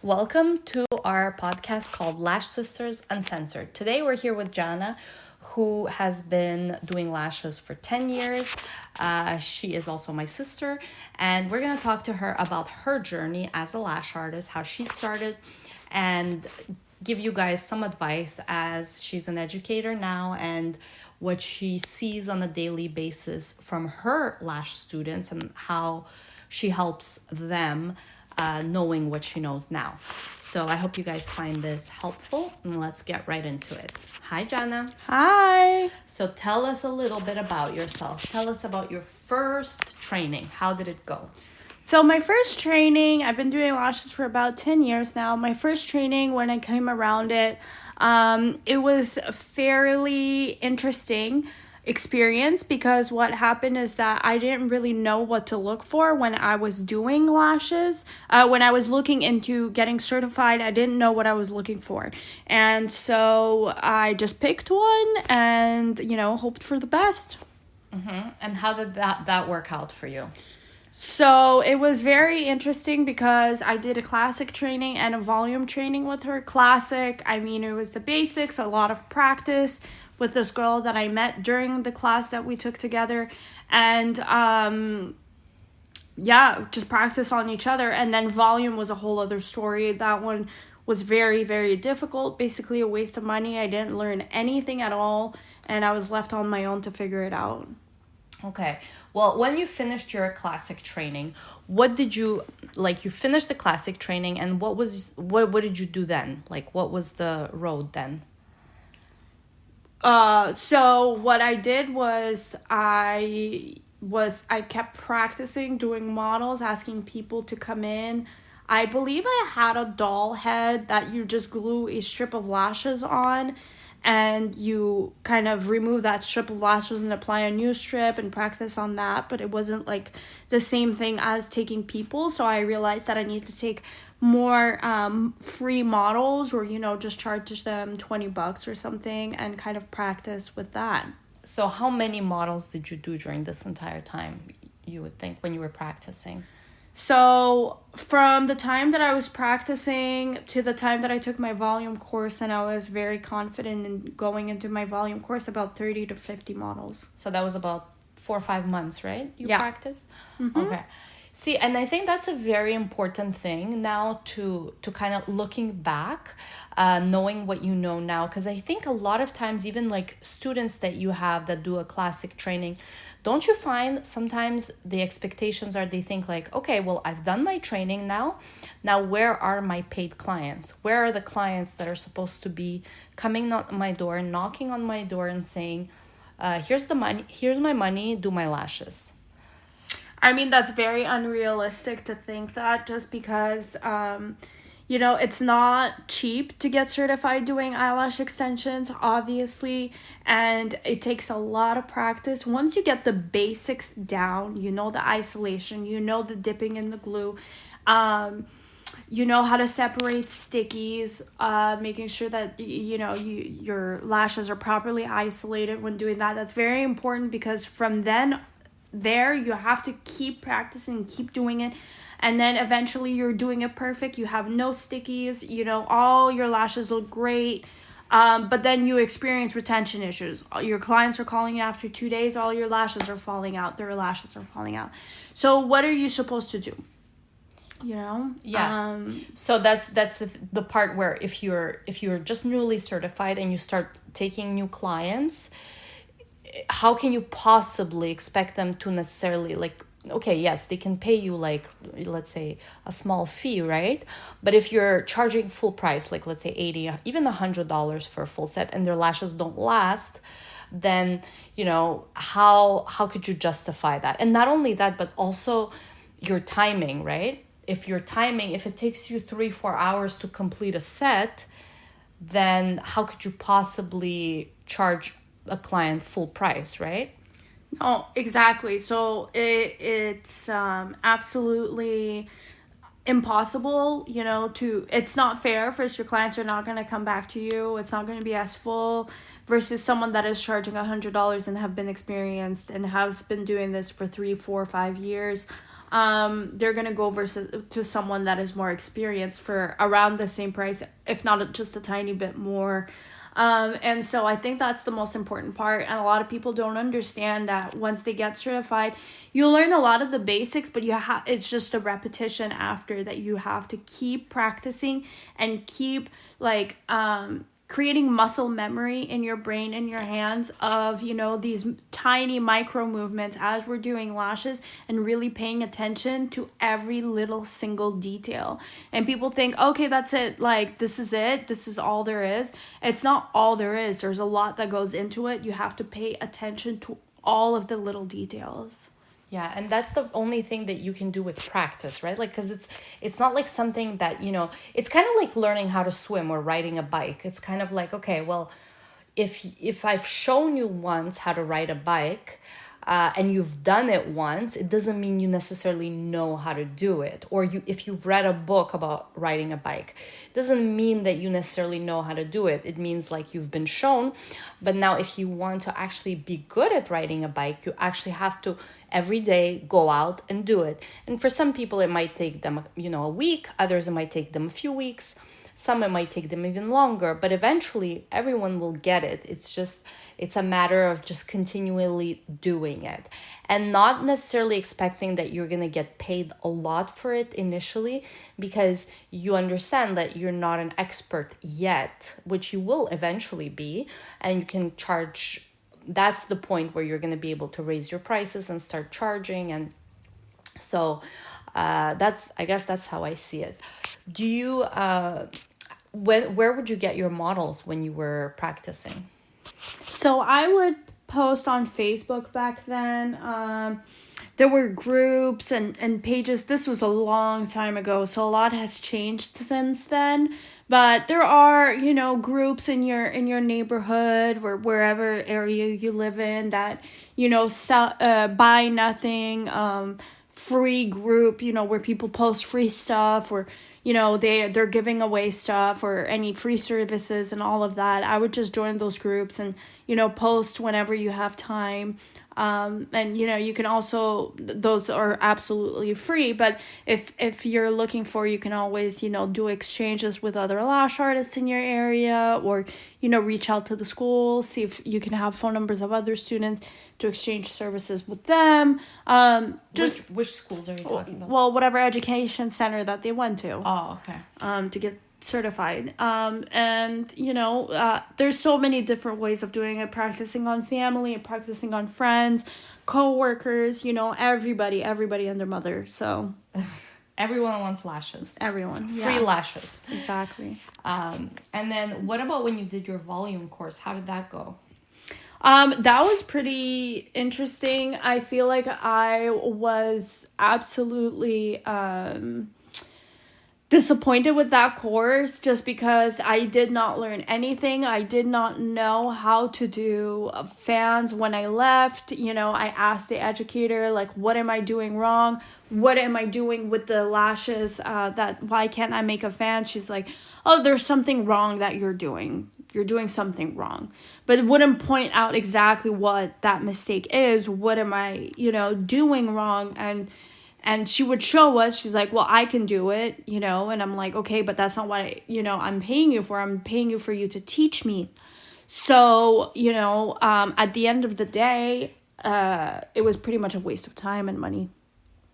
Welcome to our podcast called Lash Sisters Uncensored. Today we're here with Janna, who has been doing lashes for 10 years. She is also my sister, and we're going to talk to her about her journey as a lash artist, how she started, and give you guys some advice as she's an educator now and what she sees on a daily basis from her lash students and how she helps them knowing what she knows now. So I hope you guys find this helpful, and let's get right into it. Hi, Janna. Hi. So tell us a little bit about yourself. Tell us about your first training. How did it go? So my first training, I've been doing lashes for about 10 years now. My first training, when I came around it, it was a fairly interesting experience because what happened is that I didn't really know what to look for when I was doing lashes. When I was looking into getting certified, I didn't know what I was looking for. And so I just picked one and, hoped for the best. Mm-hmm. And how did that work out for you? So it was very interesting because I did a classic training and a volume training with her. Classic, it was the basics, a lot of practice with this girl that I met during the class that we took together. And just practice on each other. And then volume was a whole other story. That one was very, very difficult. Basically a waste of money. I didn't learn anything at all. And I was left on my own to figure it out. Okay. Well, when you finished your classic training, what did you you finished the classic training, and what did you do then? What was the road then? So what I did was I kept practicing doing models, asking people to come in. I believe I had a doll head that you just glue a strip of lashes on, and you kind of remove that strip of lashes and apply a new strip and practice on that. But it wasn't the same thing as taking people. So I realized that I need to take more free models or, just charge them $20 or something and kind of practice with that. So how many models did you do during this entire time, you would think, when you were practicing? So from the time that I was practicing to the time that I took my volume course, and I was very confident in going into my volume course, about 30 to 50 models. So that was about 4 or 5 months, right? You practiced? Mm-hmm. Okay. See, and I think that's a very important thing now to kind of looking back, knowing what you know now. Because I think a lot of times, even students that you have that do a classic training, don't you find sometimes the expectations are they think okay, well, I've done my training now. Now, where are my paid clients? Where are the clients that are supposed to be coming on my door, knocking on my door and saying, here's the money, here's my money, do my lashes? That's very unrealistic to think that, just because, it's not cheap to get certified doing eyelash extensions, obviously, and it takes a lot of practice. Once you get the basics down, the isolation, the dipping in the glue, you know how to separate stickies, making sure that, your lashes are properly isolated when doing that. That's very important because from there you have to keep practicing, keep doing it, and then eventually you're doing it perfect. You have no stickies, all your lashes look great, but then you experience retention issues. Your clients are calling you after 2 days, all your lashes are falling out, their lashes are falling out. So what are you supposed to do? So that's the part where if you're just newly certified and you start taking new clients, how can you possibly expect them to necessarily okay, yes, they can pay you let's say a small fee, right? But if you're charging full price, let's say $80, even $100 for a full set, and their lashes don't last, then how could you justify that? And not only that, but also your timing, right? If it takes you 3-4 hours to complete a set, then how could you possibly charge a client full price, right? No, exactly. So it's absolutely impossible, it's not fair. First, your clients are not going to come back to you. It's not going to be as full versus someone that is charging $100 and have been experienced and has been doing this for 3, 4, 5 years. they're gonna go versus to someone that is more experienced for around the same price, if not just a tiny bit more. And so I think that's the most important part. And a lot of people don't understand that once they get certified, you learn a lot of the basics, but it's just a repetition after that. You have to keep practicing and keep creating muscle memory in your brain and your hands of, these tiny micro movements as we're doing lashes, and really paying attention to every little single detail. And people think, okay, that's it. Like, this is it. This is all there is. It's not all there is. There's a lot that goes into it. You have to pay attention to all of the little details. Yeah, and that's the only thing that you can do with practice, right? Like, because it's not like something that, it's kind of like learning how to swim or riding a bike. It's kind of like, okay, well, if I've shown you once how to ride a bike, and you've done it once, it doesn't mean you necessarily know how to do it. Or if you've read a book about riding a bike, it doesn't mean that you necessarily know how to do it. It means like you've been shown. But now if you want to actually be good at riding a bike, you actually have to every day go out and do it. And for some people, it might take them, a week. Others, it might take them a few weeks. Some, it might take them even longer. But eventually, everyone will get it. It's a matter of just continually doing it, and not necessarily expecting that you're going to get paid a lot for it initially, because you understand that you're not an expert yet, which you will eventually be, and you can charge. That's the point where you're going to be able to raise your prices and start charging. And so I guess that's how I see it. Do you, where would you get your models when you were practicing? So I would post on Facebook back then. There were groups and pages. This was a long time ago, so a lot has changed since then. But there are, groups in your neighborhood or wherever area you live in that, buy nothing, free group, where people post free stuff, or they're giving away stuff or any free services and all of that. I would just join those groups and post whenever you have time. And you can also, those are absolutely free, but if you're looking for, you can always do exchanges with other lash artists in your area, or reach out to the school, see if you can have phone numbers of other students to exchange services with them. Which schools are you talking about? Well, whatever education center that they went to. Oh, okay. To get certified. And there's so many different ways of doing it, practicing on family, practicing on friends, co-workers, everybody and their mother. So everyone wants lashes. Everyone. Free lashes. Exactly. And then what about when you did your volume course? How did that go? That was pretty interesting. I feel like I was absolutely disappointed with that course, just because I did not learn anything. I did not know how to do fans when I left. I asked the educator, like, what am I doing wrong? What am I doing with the lashes? Why can't I make a fan? She's like, oh, there's something wrong that you're doing. You're doing something wrong. But it wouldn't point out exactly what that mistake is. What am I, doing wrong? And she would show us. She's like, well, I can do it, and I'm like, okay, but that's not what I'm paying you for. I'm paying you for you to teach me. So, at the end of the day, it was pretty much a waste of time and money.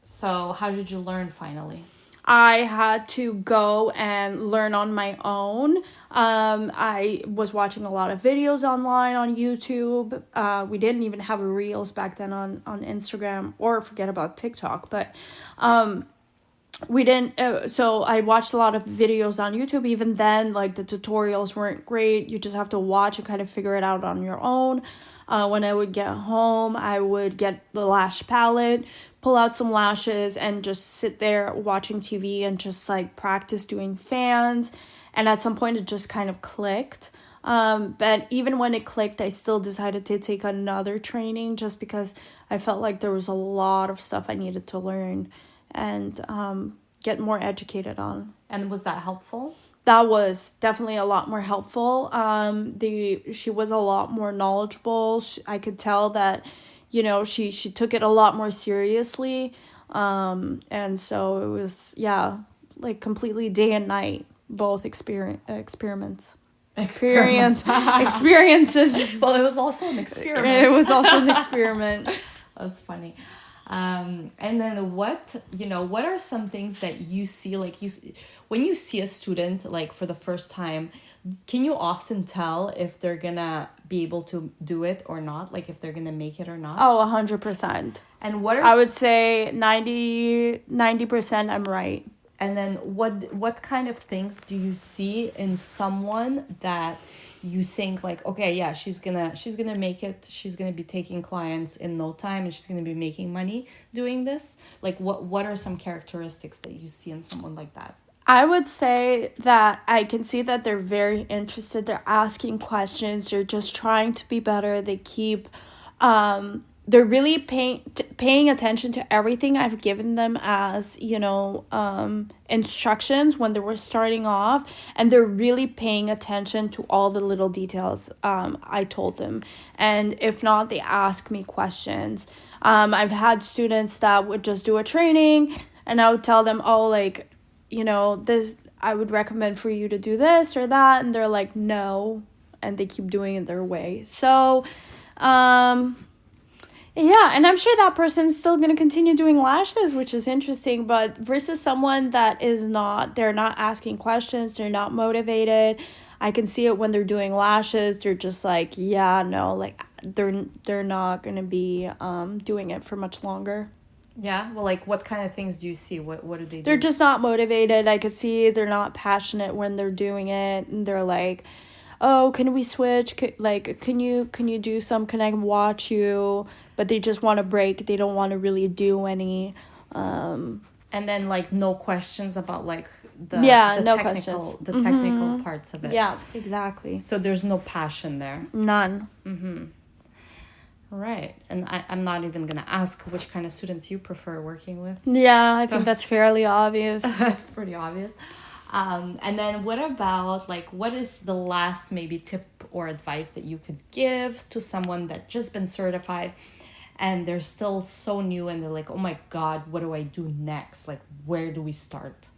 So how did you learn finally? I had to go and learn on my own. I was watching a lot of videos online on YouTube. We didn't even have Reels back then on Instagram, or forget about TikTok. But we didn't. So I watched a lot of videos on YouTube. Even then, like, the tutorials weren't great. You just have to watch and kind of figure it out on your own. When I would get home, I would get the lash palette, pull out some lashes, and just sit there watching TV and just like practice doing fans. And at some point it just kind of clicked. But even when it clicked, I still decided to take another training, just because I felt like there was a lot of stuff I needed to learn and get more educated on. And was that helpful? That was definitely a lot more helpful. She was a lot more knowledgeable. I could tell that, she took it a lot more seriously. And so it was, yeah, like completely day and night, both experiments. Experiences. Well, it was also an experiment. It was also an experiment. That's funny. And then what are some things that you see, like when you see a student like for the first time, can you often tell if they're gonna be able to do it or not, like if they're gonna make it or not? Oh, 100%. And I would say 90% I'm right. And then what kind of things do you see in someone that you think like, okay, yeah, she's gonna make it, she's gonna be taking clients in no time and she's gonna be making money doing this? Like what are some characteristics that you see in someone like that? I would say that I can see that they're very interested. They're asking questions. They're just trying to be better. They keep they're really paying attention to everything I've given them as, instructions when they were starting off, and they're really paying attention to all the little details I told them. And if not, they ask me questions. I've had students that would just do a training and I would tell them, oh, like, this, I would recommend for you to do this or that, and they're like, no, and they keep doing it their way. So yeah, and I'm sure that person's still going to continue doing lashes, which is interesting, but versus someone that is not, they're not asking questions, they're not motivated. I can see it when they're doing lashes. They're just like, yeah, no, like they're not going to be doing it for much longer. Yeah, well, like what kind of things do you see? What do they do? They're just not motivated. I could see they're not passionate when they're doing it, and they're like, oh, can we switch? Can you do some? Can I watch you? But they just want a break. They don't want to really do any. And then like no questions about like the technical parts of it. Yeah, exactly. So there's no passion there. None. Right. And I'm not even gonna ask which kind of students you prefer working with. Yeah, I think that's fairly obvious. That's pretty obvious. And then what about like what is the last maybe tip or advice that you could give to someone that just been certified and they're still so new and they're like, oh my God, what do I do next? Like, where do we start?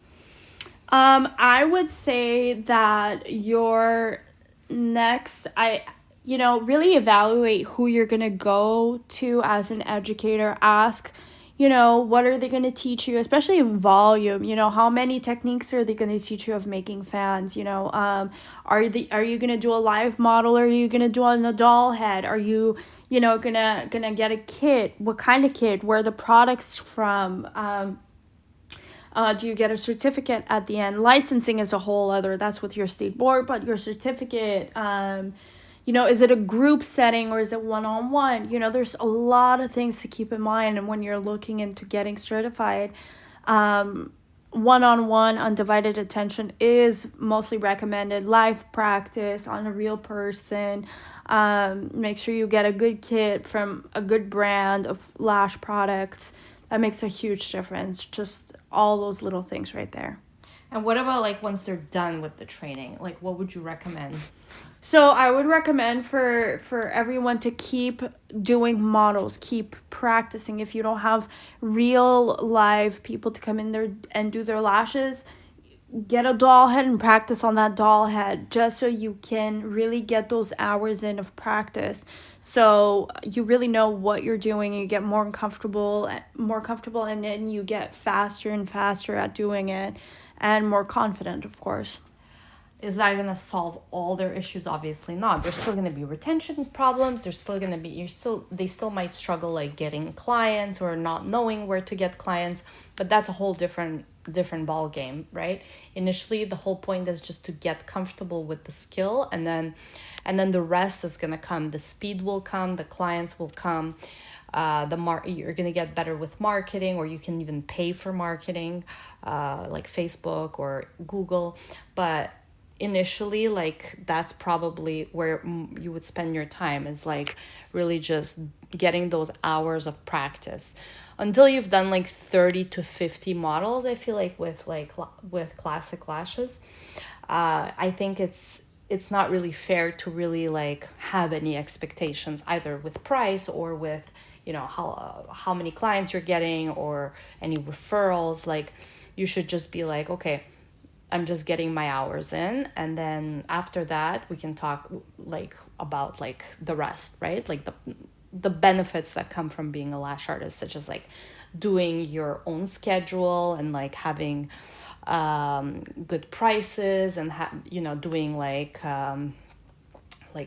I would say that your next, really evaluate who you're going to go to as an educator. Ask, what are they going to teach you, especially in volume? How many techniques are they going to teach you of making fans? Are you going to do a live model? Or are you going to do a doll head? Are you, gonna get a kit? What kind of kit? Where are the products from? Do you get a certificate at the end? Licensing is a whole other, that's with your state board, but your certificate, is it a group setting or is it one-on-one? There's a lot of things to keep in mind. And when you're looking into getting certified, one-on-one undivided attention is mostly recommended. Live practice on a real person. Make sure you get a good kit from a good brand of lash products. That makes a huge difference. Just all those little things right there. And what about like once they're done with the training? Like what would you recommend? So I would recommend for everyone to keep doing models, keep practicing. If you don't have real live people to come in there and do their lashes, get a doll head and practice on that doll head just so you can really get those hours in of practice. So you really know what you're doing and you get more comfortable and then you get faster and faster at doing it and more confident, of course. Is that going to solve all their issues? Obviously not. There's still going to be retention problems. There's still going to be, they still might struggle like getting clients or not knowing where to get clients, but that's a whole different ball game, right? Initially, the whole point is just to get comfortable with the skill, and then the rest is going to come. The speed will come, the clients will come. You're going to get better with marketing, or you can even pay for marketing, like Facebook or Google, but initially, like that's probably where you would spend your time, is like really just getting those hours of practice until you've done like 30 to 50 models. I feel like with classic lashes, I think it's not really fair to really like have any expectations either with price or with how many clients you're getting or any referrals. Like, you should just be like, okay, I'm just getting my hours in, and then after that we can talk like about like the rest, right? Like the benefits that come from being a lash artist, such as like doing your own schedule and like having good prices and doing like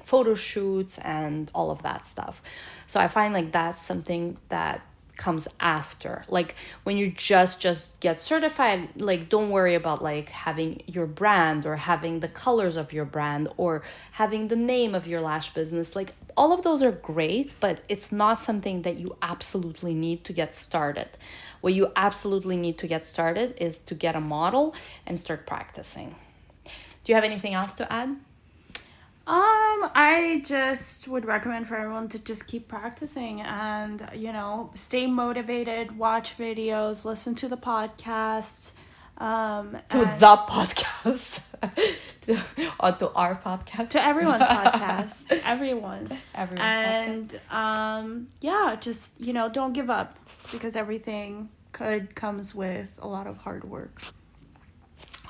photo shoots and all of that stuff. So I find like that's something that comes after. Like when you just get certified, like don't worry about like having your brand or having the colors of your brand or having the name of your lash business. Like all of those are great, but it's not something that you absolutely need to get started. What you absolutely need to get started is to get a model and start practicing. Do you have anything else to add? I just would recommend for everyone to just keep practicing and, stay motivated, watch videos, listen to the podcasts. The podcast. to our podcast. To everyone's podcast. Everyone's podcast. Just, don't give up because everything comes with a lot of hard work.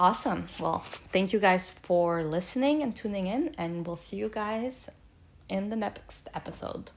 Awesome. Well, thank you guys for listening and tuning in, and we'll see you guys in the next episode.